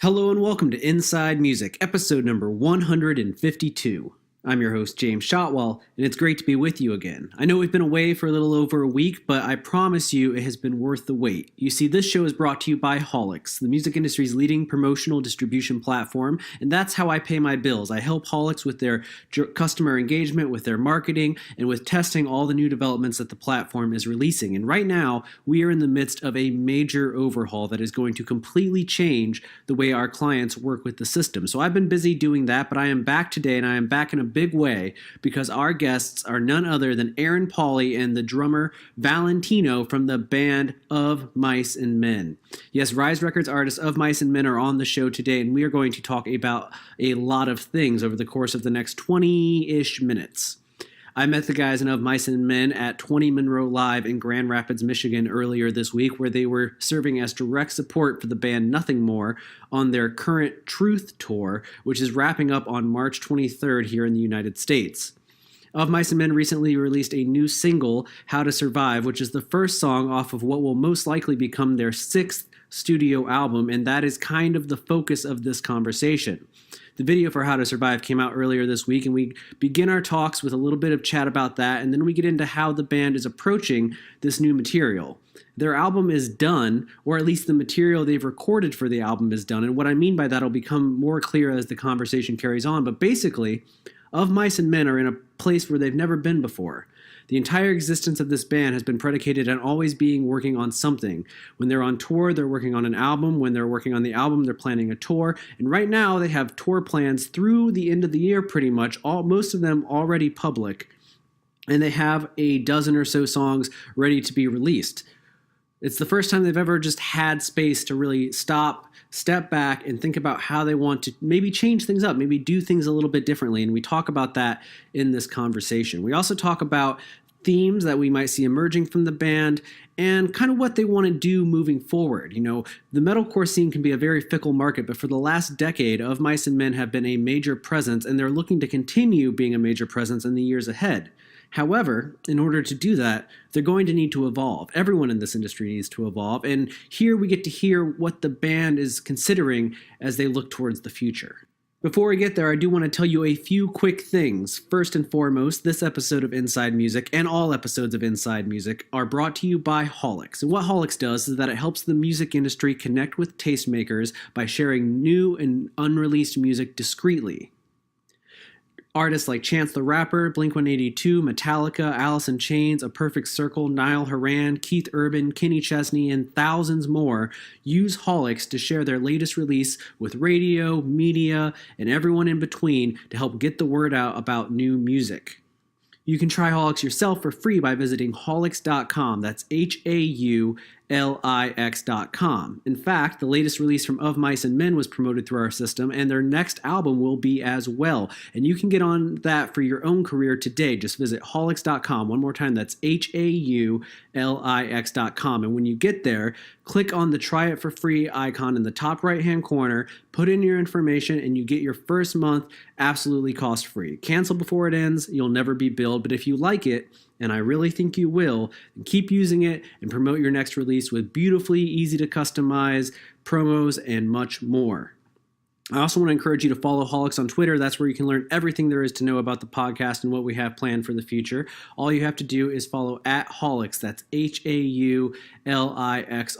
Hello and welcome to Inside Music, episode number 152. I'm your host, James Shotwell, and it's great to be with you again. I know we've been away for a little over a week, but I promise you it has been worth the wait. You see, this show is brought to you by Holics, the music industry's leading promotional distribution platform, and that's how I pay my bills. I help Holics with their customer engagement, with their marketing, and with testing all the new developments that the platform is releasing. And right now, we are in the midst of a major overhaul that is going to completely change the way our clients work with the system. So I've been busy doing that, but I am back today, and I am back in a big way because our guests are none other than Aaron Pauley and the drummer Valentino from the band Of Mice and Men. Yes, Rise Records artists Of Mice and Men are on the show today, and we are going to talk about a lot of things over the course of the next 20-ish minutes. I met the guys in Of Mice and Men at 20 Monroe Live in Grand Rapids, Michigan earlier this week, where they were serving as direct support for the band Nothing More on their current Truth Tour, which is wrapping up on March 23rd here in the United States. Of Mice and Men recently released a new single, How to Survive, which is the first song off of what will most likely become their sixth studio album, and that is kind of the focus of this conversation. The video for How to Survive came out earlier this week, and we begin our talks with a little bit of chat about that, and then we get into how the band is approaching this new material. Their album is done, or at least the material they've recorded for the album is done, and what I mean by that will become more clear as the conversation carries on, but basically, Of Mice and Men are in a place where they've never been before. The entire existence of this band has been predicated on always being working on something. When they're on tour, they're working on an album. When they're working on the album, they're planning a tour. And right now, they have tour plans through the end of the year pretty much, most of them already public. And they have a dozen or so songs ready to be released. It's the first time they've ever just had space to really step back and think about how they want to maybe change things up, maybe do things a little bit differently. And we talk about that in this conversation. We also talk about themes that we might see emerging from the band and kind of what they want to do moving forward. You know, the metalcore scene can be a very fickle market, but for the last decade, Of Mice and Men have been a major presence, and they're looking to continue being a major presence in the years ahead. However, in order to do that, they're going to need to evolve. Everyone in this industry needs to evolve, and here we get to hear what the band is considering as they look towards the future. Before we get there, I do want to tell you a few quick things. First and foremost, this episode of Inside Music and all episodes of Inside Music are brought to you by Holics. And what Holics does is that it helps the music industry connect with tastemakers by sharing new and unreleased music discreetly. Artists like Chance the Rapper, Blink-182, Metallica, Alice in Chains, A Perfect Circle, Niall Horan, Keith Urban, Kenny Chesney, and thousands more use Holics to share their latest release with radio, media, and everyone in between to help get the word out about new music. You can try Holics yourself for free by visiting holics.com. That's HAULIX.com. In fact, the latest release from Of Mice and Men was promoted through our system, and their next album will be as well. And you can get on that for your own career today. Just visit holics.com. One more time, that's HAULIX.com. And when you get there, click on the Try It for Free icon in the top right-hand corner, put in your information, and you get your first month absolutely cost-free. Cancel before it ends. You'll never be billed. But if you like it, and I really think you will, then keep using it and promote your next release with beautifully easy to customize promos and much more. I also want to encourage you to follow Holics on Twitter. That's where you can learn everything there is to know about the podcast and what we have planned for the future. All you have to do is follow @Holics. That's HAULIX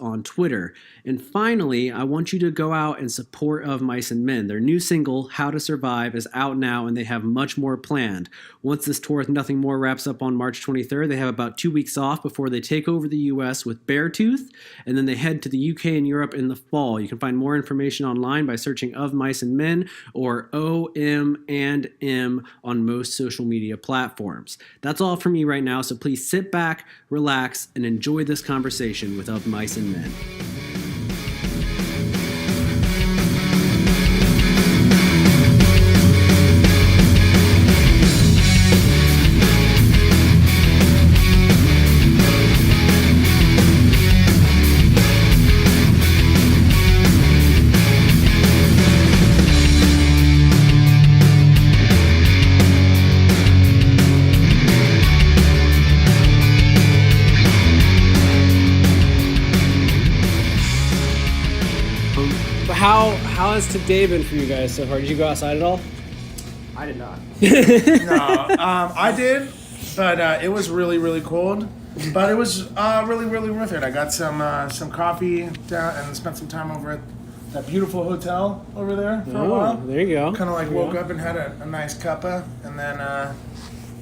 on Twitter. And finally, I want you to go out and support Of Mice and Men. Their new single, How to Survive, is out now, and they have much more planned. Once this tour with Nothing More wraps up on March 23rd, they have about 2 weeks off before they take over the U.S. with Beartooth, and then they head to the UK and Europe in the fall. You can find more information online by searching Of Mice and Men or OM&M on most social media platforms. That's all from me right now, so please sit back, relax, and enjoy this conversation with Of Mice and Men. How has today been for you guys so far? Did you go outside at all? I did not. No, I did, but it was really, really cold. But it was really, really worth it. I got some coffee down and spent some time over at that beautiful hotel over there for a while. There you go. Kind of like woke up and had a nice cuppa, and then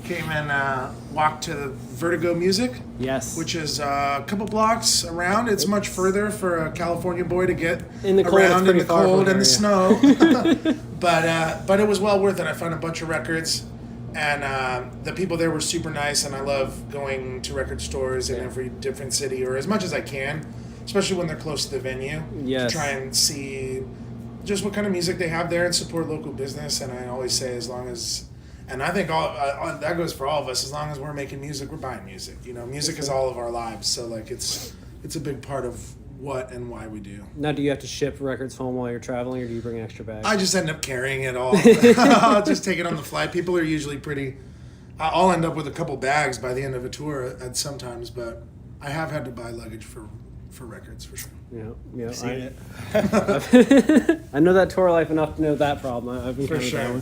came and walked to the Vertigo Music. Yes. Which is a couple blocks around. It's much further for a California boy to get in the cold, around in the cold and the snow. But it was well worth it. I found a bunch of records, and the people there were super nice. And I love going to record stores in every different city, or as much as I can, especially when they're close to the venue. Yes. To try and see just what kind of music they have there and support local business. And I always say, as long as. And I think all that goes for all of us. As long as we're making music, we're buying music. You know, music is all of our lives. So like, it's a big part of what and why we do. Now, do you have to ship records home while you're traveling, or do you bring an extra bag? I just end up carrying it all. I'll just take it on the flight. People are usually pretty. I'll end up with a couple bags by the end of a tour at sometimes, but I have had to buy luggage for records for sure. Yeah. I know that tour life enough to know that problem. I've been For sure.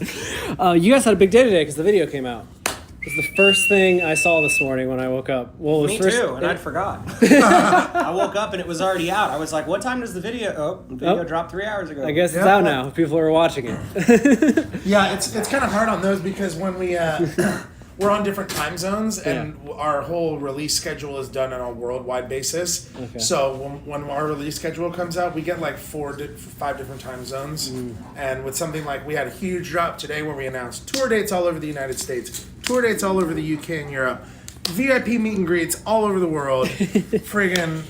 You guys had a big day today because the video came out. It was the first thing I saw this morning when I woke up. Well, Me too, and I'd forgot. I woke up and it was already out. I was like, what time does the video... the video dropped 3 hours ago. I guess it's out now. People are watching it. Yeah, it's kind of hard on those because when we... we're on different time zones, and our whole release schedule is done on a worldwide basis. Okay. So when our release schedule comes out, we get like 5 different time zones. And with something like, we had a huge drop today where we announced tour dates all over the United States, tour dates all over the UK and Europe, VIP meet and greets all over the world, friggin'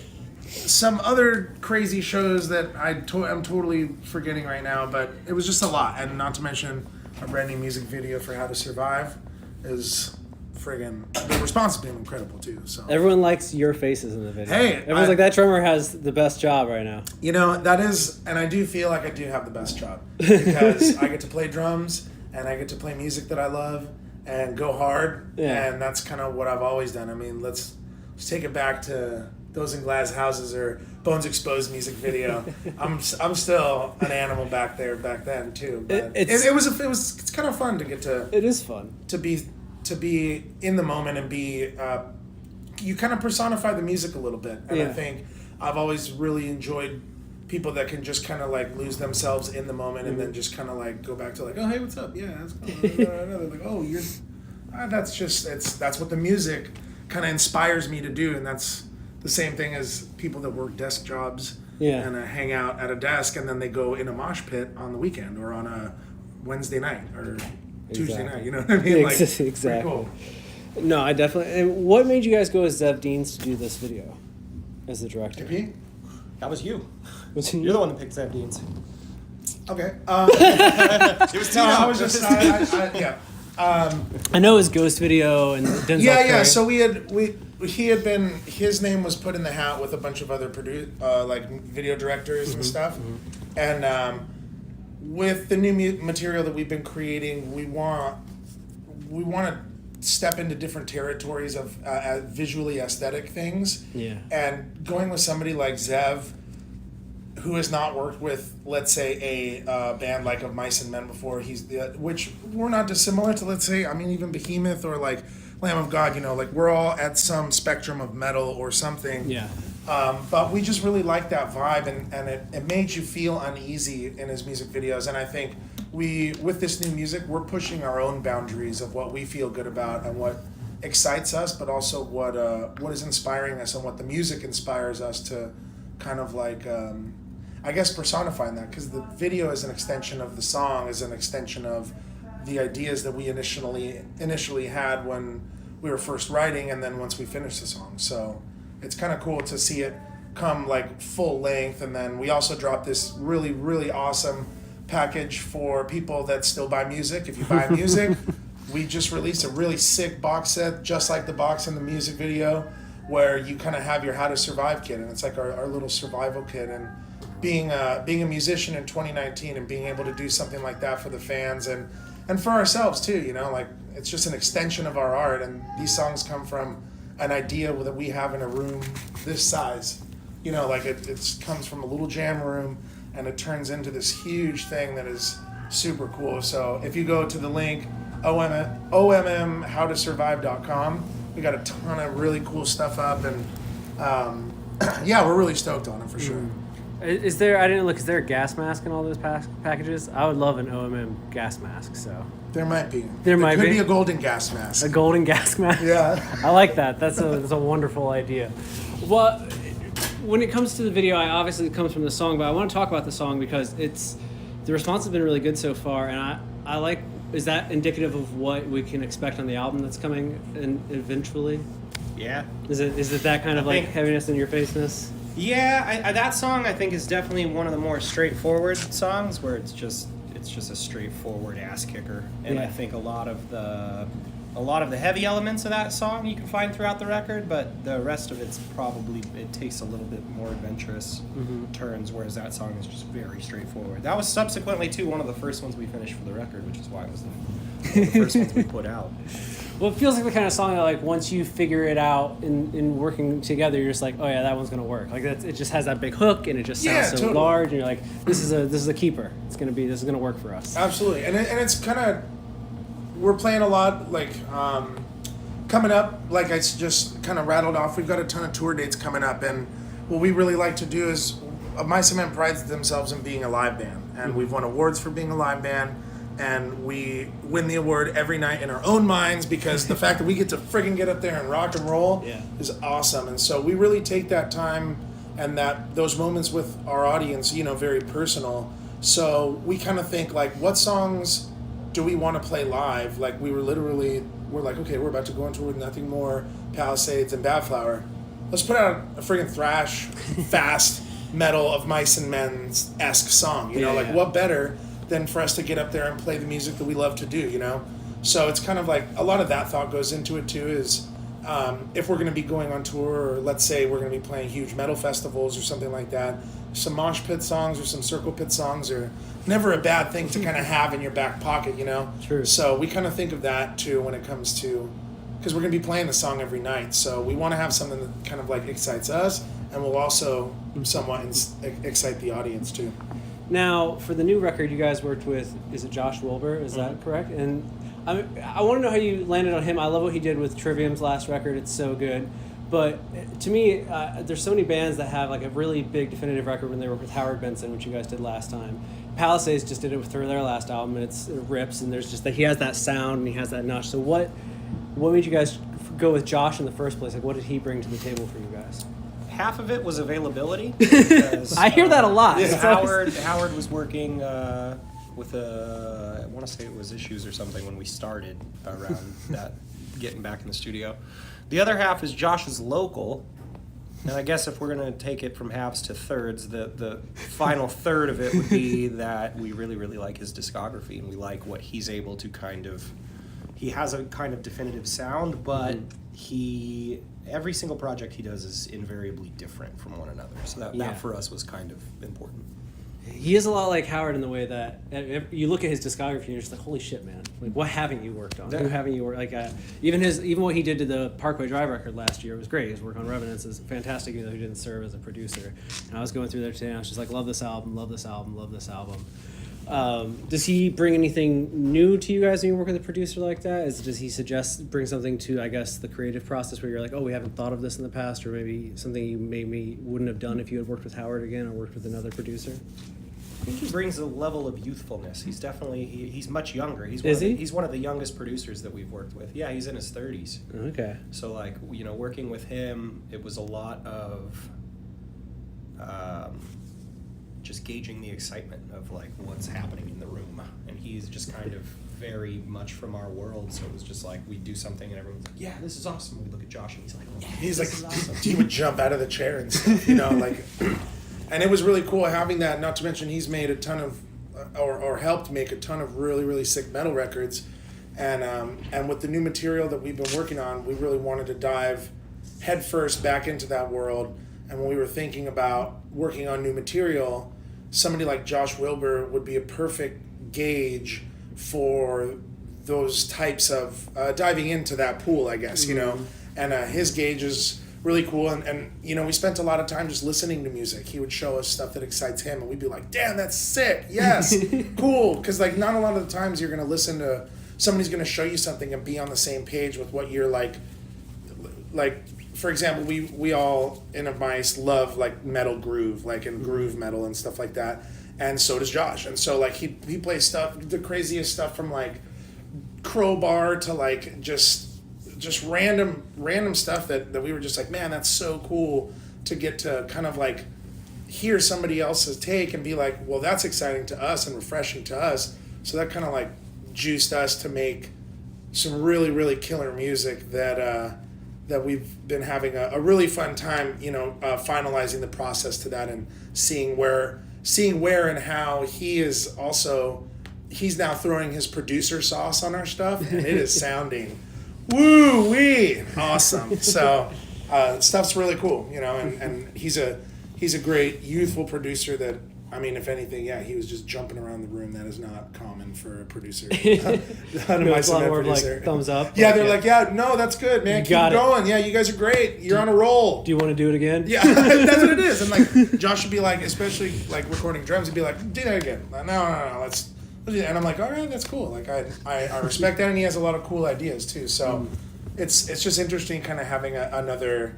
some other crazy shows that I'm totally forgetting right now, but it was just a lot. And not to mention a brand new music video for How to Survive is friggin', the response has been incredible too. So Everyone likes your faces in the video. Hey, everyone's like, that drummer has the best job right now. You know, that is, and I do feel like I do have the best job because I get to play drums and I get to play music that I love and go hard, and that's kind of what I've always done. I mean, let's take it back to Those in Glass Houses or Bones Exposed music video. I'm still an animal back then too. But it's kind of fun to get to. It is fun to be in the moment and be. You kind of personify the music a little bit, and I think I've always really enjoyed people that can just kind of like lose themselves in the moment and then just kind of like go back to like, oh hey, what's up? Yeah, that's cool. Like, oh, you're. That's what the music kind of inspires me to do, and that's the same thing as people that work desk jobs and hang out at a desk and then they go in a mosh pit on the weekend or on a Wednesday night or Tuesday night. You know what I mean? Like, exactly. Cool. No, I definitely. And what made you guys go as Zev Deans to do this video as the director? JP? That was you. Was it You're the one that picked Zev Deans. Okay. It was Tino. I was just yeah. I know his Ghost video and Denzel Yeah. Curry. So his name was put in the hat with a bunch of other like video directors and stuff, and with the new material that we've been creating, we want to step into different territories of visually aesthetic things. Yeah. And going with somebody like Zev, who has not worked with, let's say, a band like Of Mice and Men before, which we're not dissimilar to, let's say, I mean, even Behemoth or like Lamb of God, you know, like we're all at some spectrum of metal or something. Yeah. But we just really like that vibe, and it made you feel uneasy in his music videos. And I think with this new music, we're pushing our own boundaries of what we feel good about and what excites us, but also what is inspiring us and what the music inspires us to kind of like, I guess, personifying that, because the video is an extension of the song, is an extension of the ideas that we initially had when we were first writing, and then once we finished the song. So it's kind of cool to see it come like full length. And then we also dropped this really, really awesome package for people that still buy music. If you buy music, we just released a really sick box set, just like the box in the music video, where you kind of have your How to Survive kit, and it's like our little survival kit. And being a musician in 2019 and being able to do something like that for the fans and for ourselves too, you know, like it's just an extension of our art. And these songs come from an idea that we have in a room this size, you know, like it comes from a little jam room, and it turns into this huge thing that is super cool. So if you go to the link ommhowtosurvive.com, we got a ton of really cool stuff up, and yeah, we're really stoked on it for sure. Is there? I didn't look. Is there a gas mask in all those packages? I would love an OMM gas mask. So There might be. There might could be a golden gas mask. a golden gas mask. Yeah. I like that. That's a wonderful idea. Well, when it comes to the video, obviously it comes from the song, but I want to talk about the song because the response has been really good so far, and I like. Is that indicative of what we can expect on the album that's coming in eventually? Yeah. Is it that kind of like heaviness in your faceness? Yeah, that song I think is definitely one of the more straightforward songs where it's just a straightforward ass kicker, and I think a lot of the heavy elements of that song you can find throughout the record, but the rest of it takes a little bit more adventurous turns, whereas that song is just very straightforward. That was subsequently too one of the first ones we finished for the record, which is why it was one of the first ones we put out. Well, it feels like the kind of song that, like, once you figure it out in working together, you're just like, oh yeah, that one's gonna work. Like it just has that big hook, and it just sounds so totally large, and you're like, this is a keeper. This is gonna work for us. Absolutely, and it's kind of, we're playing a lot, like coming up, like I just kind of rattled off. We've got a ton of tour dates coming up, and what we really like to do is, My Cement prides themselves in being a live band, and we've won awards for being a live band. And we win the award every night in our own minds, because the fact that we get to friggin' get up there and rock and roll is awesome. And so we really take that time and those moments with our audience, very personal. So we kind of think, like, what songs do we want to play live? Like, we're like, okay, we're about to go on tour with Nothing More, Palisades, and Bad Flower. Let's put out a friggin' thrash, fast metal of Mice and Men's-esque song. What better than for us to get up there and play the music that we love to do, So it's kind of like a lot of that thought goes into it too, is if we're going to be going on tour, or let's say we're going to be playing huge metal festivals or something like that, some mosh pit songs or some circle pit songs are never a bad thing to kind of have in your back pocket, True. So we kind of think of that too when it comes to, because we're going to be playing the song every night, so we want to have something that kind of like excites us, and will also somewhat excite the audience too. Now, for the new record, you guys worked with, is it Josh Wilbur? Is that correct? And I want to know how you landed on him. I love what he did with Trivium's last record. It's so good. But to me, there's so many bands that have like a really big definitive record when they work with Howard Benson, which you guys did last time. Palisades just did it with their last album, and it rips, and there's just that he has that sound and he has that notch. So what made you guys go with Josh in the first place? Like, what did he bring to the table for you guys? Half of it was availability. Because, I hear that a lot. Howard was working with I want to say it was Issues or something when we started around that, getting back in the studio. The other half is Josh is local, and I guess if we're going to take it from halves to thirds, the final third of it would be that we really, really like his discography, and we like what he's able to he has a kind of definitive sound, but every single project he does is invariably different from one another. So that for us was kind of important. He is a lot like Howard in the way that you look at his discography and you're just like, holy shit, man! Like, what haven't you worked on? Who haven't you worked? Like, even what he did to the Parkway Drive record last year was great. His work on Revenants is fantastic, even though he didn't serve as a producer. And I was going through there today, and I was just like, love this album, love this album, love this album. Does he bring anything new to you guys when you work with a producer like that? Does he bring something to, I guess, the creative process where you're like, oh, we haven't thought of this in the past, or maybe something you maybe wouldn't have done if you had worked with Howard again or worked with another producer? I think he brings a level of youthfulness. He's definitely he's much younger. He's one of the youngest producers that we've worked with. Yeah, he's in his 30s. Okay. So like, working with him, it was a lot of just gauging the excitement of like what's happening in the room, and he's just kind of very much from our world, so it was just like we'd do something and everyone's like, yeah, this is awesome. We look at Josh and he's like, yeah, he's like, awesome. He would jump out of the chair and stuff, like, and it was really cool having that. Not to mention he's made a ton of or helped make a ton of really, really sick metal records, and with the new material that we've been working on, we really wanted to dive headfirst back into that world. And when we were thinking about working on new material, somebody like Josh Wilbur would be a perfect gauge for those types of diving into that pool, I guess, And his gauge is really cool. And you know, we spent a lot of time just listening to music. He would show us stuff that excites him, and we'd be like, damn, that's sick. Yes, cool. Because like not a lot of the times you're gonna listen to somebody's gonna show you something and be on the same page with what you're like. For example, we all in a mice love like metal groove, like in groove metal and stuff like that, and so does Josh. And so like he plays stuff, the craziest stuff from like Crowbar to like just random stuff that we were just like, man, that's so cool to get to kind of like hear somebody else's take and be like, well, that's exciting to us and refreshing to us. So that kind of like juiced us to make some really, really killer music that we've been having a really fun time, you know, finalizing the process to that and seeing where and how he's now throwing his producer sauce on our stuff, and it is sounding woo-wee awesome. So stuff's really cool, you know, and he's a great youthful producer that, I mean, if anything, yeah, he was just jumping around the room. That is not common for a producer. It's a lot more of like thumbs up. Yeah, they're like, yeah, no, that's good, man. Keep going. Yeah, you guys are great. You're on a roll. Do you want to do it again? Yeah, that's what it is. And like Josh would be like, especially like recording drums, he'd be like, do that again. No, let's. And I'm like, all right, that's cool. Like I respect that, and he has a lot of cool ideas too. So it's just interesting, kind of having another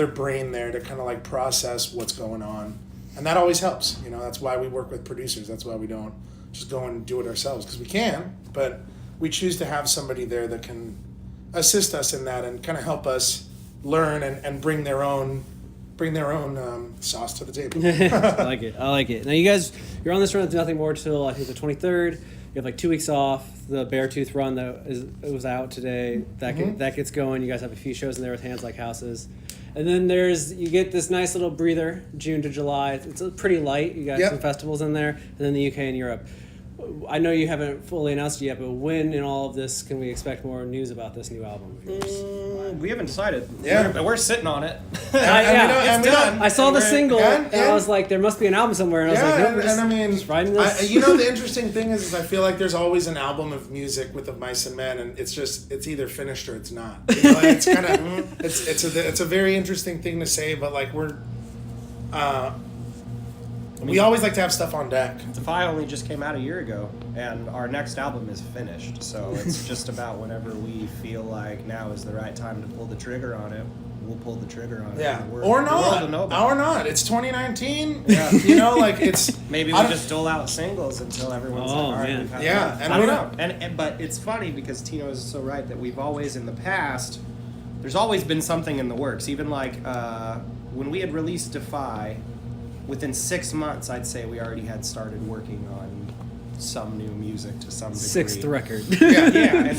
brain there to kind of like process what's going on. And that always helps, you know. That's why we work with producers. That's why we don't just go and do it ourselves, because we can, but we choose to have somebody there that can assist us in that and kind of help us learn and bring their own sauce to the table. I like it. Now you're on this run with Nothing More till I think the 23rd. You have like 2 weeks off. The Beartooth run it was out today. That gets going. You guys have a few shows in there with Hands Like Houses. And then you get this nice little breather, June to July. It's pretty light. You got some festivals in there, and then the UK and Europe. I know you haven't fully announced it yet, but when in all of this can we expect more news about this new album of yours? We haven't decided. Yeah. We're sitting on it. It's done. I saw the single, and I was like, there must be an album somewhere. And I was like, nope, just writing this. You know, the interesting thing is I feel like there's always an album of music with the Mice and Men, and it's either finished or it's not. You know, it's kind of it's a very interesting thing to say, but like we always like to have stuff on deck. Defy only just came out a year ago, and our next album is finished. So it's just about whenever we feel like now is the right time to pull the trigger on it, we'll pull the trigger on it. Yeah, or not. It's 2019. Yeah, you know, like it's maybe we just dole out singles until everyone's like, all right, man. We've had Yeah, and I don't know. But it's funny because Tino is so right that we've always in the past, there's always been something in the works. Even like when we had released Defy. Within 6 months, I'd say we already had started working on some new music to some degree. 6th record. Yeah,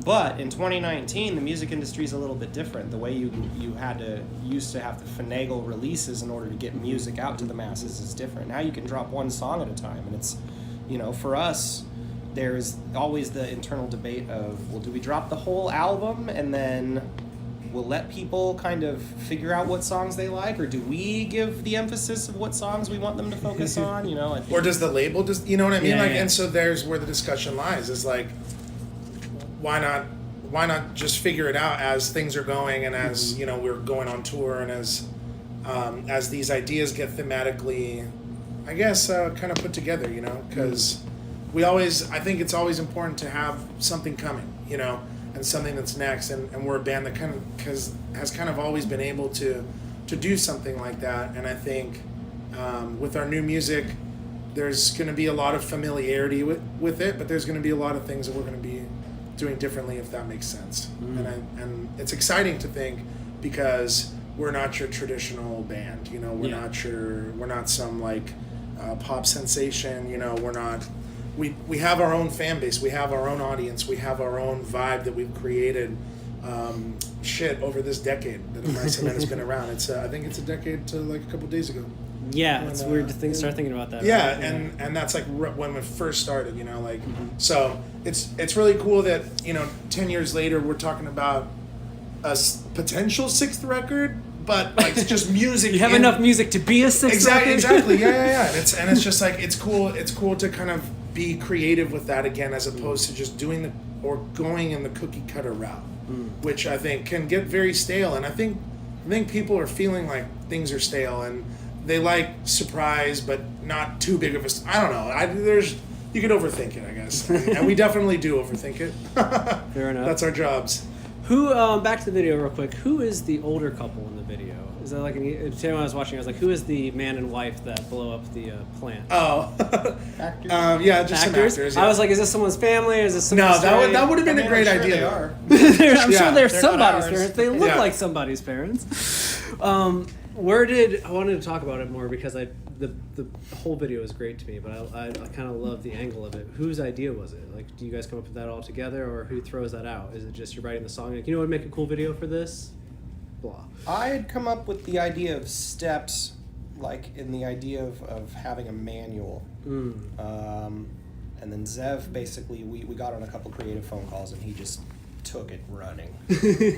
but in 2019, the music industry is a little bit different. The way you used to have to finagle releases in order to get music out to the masses is different. Now you can drop one song at a time, and it's, you know, for us, there's always the internal debate of, well, do we drop the whole album and then we'll let people kind of figure out what songs they like, or do we give the emphasis of what songs we want them to focus on? You know, I think, or does the label just, you know what I mean? Yeah, like, yeah. And so there's where the discussion lies. Is like, why not just figure it out as things are going, and as you know, we're going on tour, and as these ideas get thematically, I guess, kind of put together. You know, because I think it's always important to have something coming. You know. And something that's next, and we're a band that has kind of always been able to do something like that. And I think with our new music, there's going to be a lot of familiarity with it, but there's going to be a lot of things that we're going to be doing differently, if that makes sense. And it's exciting to think, because we're not your traditional band. You know, we're not some like pop sensation. You know, we're not. We have our own fan base, we have our own audience, we have our own vibe that we've created over this decade that Mice and Men has been around. It's I think it's a decade to like a couple days ago. Yeah, it's weird to start thinking about that. Yeah, right? and that's like when we first started, you know, like so it's really cool that, you know, 10 years later we're talking about a potential 6th record. But like it's just music. You have enough music to be a 6th record? Exactly. Yeah. And it's just like it's cool to kind of be creative with that again, as opposed to just doing going in the cookie cutter route. which I think can get very stale. And I think people are feeling like things are stale, and they like surprise, but not too big of a. I don't know. You could overthink it, I guess, and we definitely do overthink it. Fair enough. That's our jobs. Who? Back to the video real quick. Who is the older couple in the video? Is that like when I was watching, I was like, who is the man and wife that blow up the plant? Oh, Actors? Yeah, just Actors? some actors. Yeah. I was like, is this someone's family? Or is this some No, that would have been a great I'm sure idea. They are. I'm Yeah, sure they're they're not somebody's ours. parents. They look Yeah. like somebody's parents. I wanted to talk about it more because the whole video is great to me, but I kind of love the angle of it. Whose idea was it? Like, do you guys come up with that all together, or who throws that out? Is it just you're writing the song, like, you know what would make a cool video for this? Blah. I had come up with the idea of steps, like in the idea of having a manual. And then Zev, basically, we got on a couple creative phone calls, and he just took it running.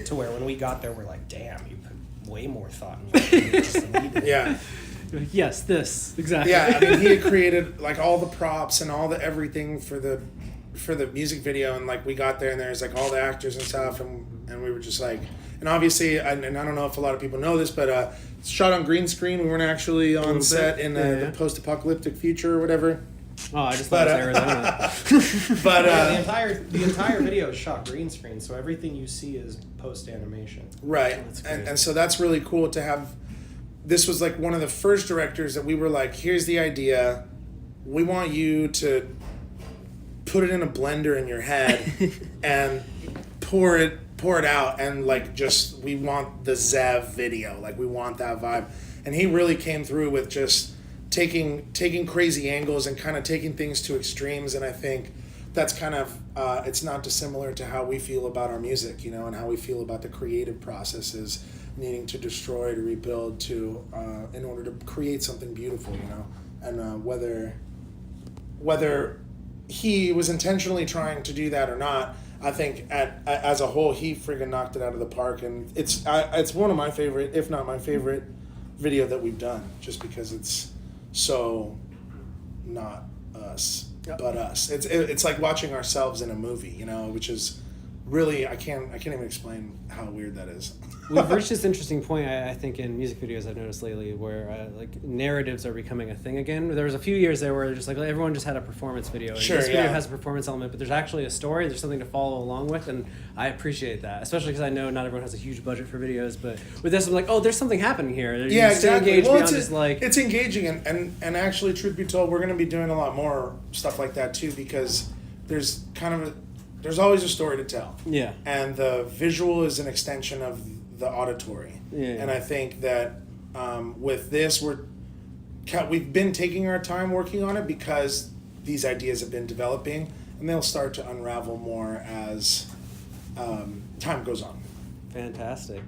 To where when we got there, we're like, damn, you put way more thought into it. Just needed. Yeah. Yes, this exactly. Yeah, I mean, he had created like all the props and all the everything for the music video, and like we got there and there's like all the actors and stuff, and we were just like, and obviously, and I don't know if a lot of people know this, but it's shot on green screen. We weren't actually on set in the post-apocalyptic future or whatever. Oh, I just thought it was Arizona. But the entire video is shot green screen, so everything you see is post animation. right, That's great. and so that's really cool to have. This was like one of the first directors that we were like, here's the idea. We want you to put it in a blender in your head and pour it out, and like just we want the Zev video, like we want that vibe. And he really came through with just taking crazy angles and kind of taking things to extremes. And I think that's kind of it's not dissimilar to how we feel about our music, and how we feel about the creative processes, needing to destroy, to rebuild, to in order to create something beautiful, and whether he was intentionally trying to do that or not, I think as a whole he friggin' knocked it out of the park, and it's one of my favorite, if not my favorite, video that we've done, just because it's so not us, but us. It's like watching ourselves in a movie, which is really I can't even explain how weird that is. We've reached this interesting point, I think, in music videos I've noticed lately, where like narratives are becoming a thing again. There was a few years there where just like everyone just had a performance video. And Sure, this video yeah. has a performance element, but there's actually a story. There's something to follow along with, and I appreciate that, especially because I know not everyone has a huge budget for videos. But with this, I'm like, oh, there's something happening here. Yeah, you stay exactly. engaged Well, beyond just like it's engaging, and actually, truth be told, we're going to be doing a lot more stuff like that too, because there's always a story to tell. yeah. And the visual is an extension of the auditory. Yeah. And I think that with this, we've been taking our time working on it because these ideas have been developing, and they'll start to unravel more as time goes on. Fantastic.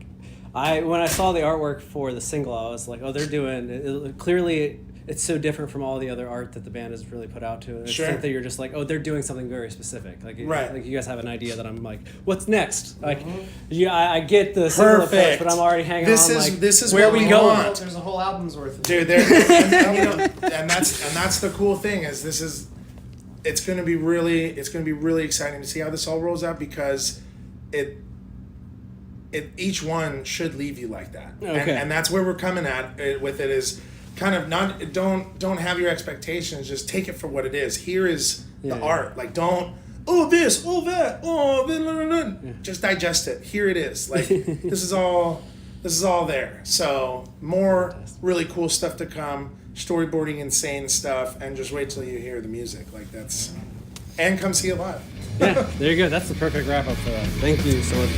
When I saw the artwork for the single, I was like, oh, they're doing it, clearly. It's so different from all the other art that the band has really put out to it. It's Sure. something that you're just like, oh, they're doing something very specific. Like, Right. like you guys have an idea that I'm like, what's next? Like, yeah, I get the single approach, Perfect. but I'm already hanging This on. is- like, this is where what we we going? want. There's a whole album's worth of Dude, and that's the cool thing is it's going to be really exciting to see how this all rolls out, because each one should leave you like that. Okay. And that's where we're coming at it with it, is kind of not don't have your expectations, just take it for what it is. Here is the art. Like, don't this, that, just digest it. Here it is. Like this is all there. So more really cool stuff to come, storyboarding, insane stuff, and just wait till you hear the music. Like and come see it live. Yeah, there you go. That's the perfect wrap up for that. Thank you so much.